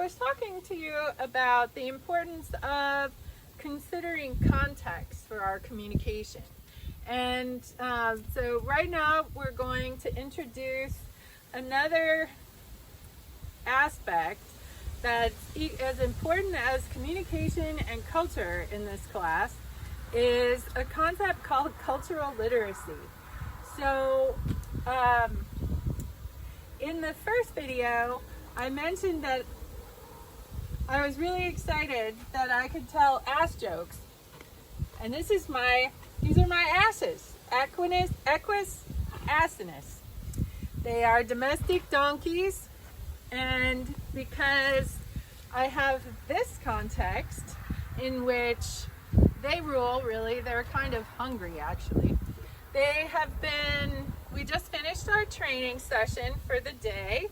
was talking to you about the importance of considering context for our communication. And so right now we're going to introduce another aspect that's as important as communication and culture in this class, is a concept called cultural literacy. So in the first video, I mentioned that I was really excited that I could tell ass jokes. And these are my asses, Equus asinus. They are domestic donkeys, and because I have this context in which they rule, really, they're kind of hungry actually. We just finished our training session for the day,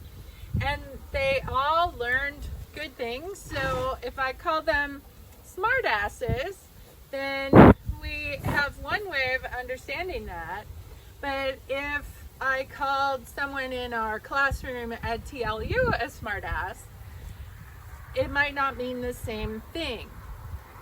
and they all learned good things. So if I call them smart asses, then we have one way of understanding that. But if I called someone in our classroom at TLU a smart ass, it might not mean the same thing.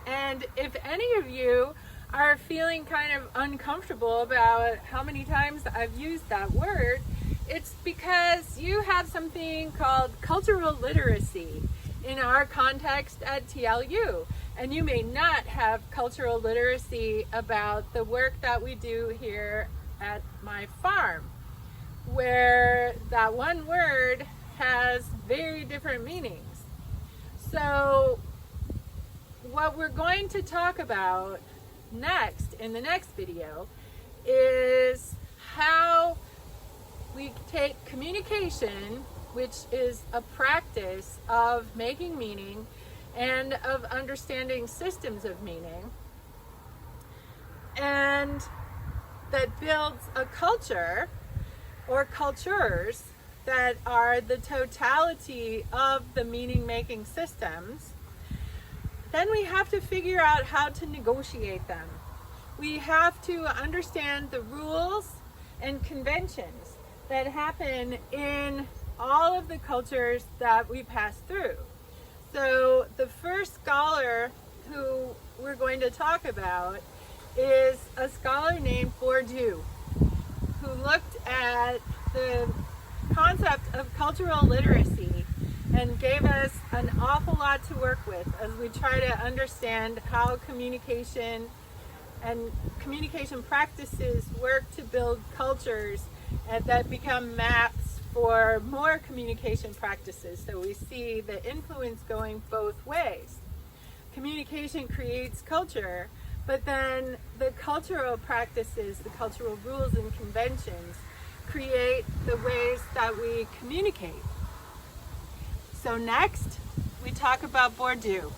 And if any of you are feeling kind of uncomfortable about how many times I've used that word, it's because you have something called cultural literacy in our context at TLU. And you may not have cultural literacy about the work that we do here at my farm, where that one word has very different meanings. So what we're going to talk about next in the next video is how we take communication, which is a practice of making meaning and of understanding systems of meaning, and that builds a culture or cultures that are the totality of the meaning-making systems. Then we have to figure out how to negotiate them. We have to understand the rules and conventions that happen in all of the cultures that we pass through. So the first scholar who we're going to talk about is a scholar named Bourdieu, who looked at the concept of cultural literacy and gave us an awful lot to work with as we try to understand how communication and communication practices work to build cultures that become maps for more communication practices. So we see the influence going both ways. Communication creates culture, but then the cultural practices, the cultural rules and conventions create the ways that we communicate. So next, we talk about Bourdieu.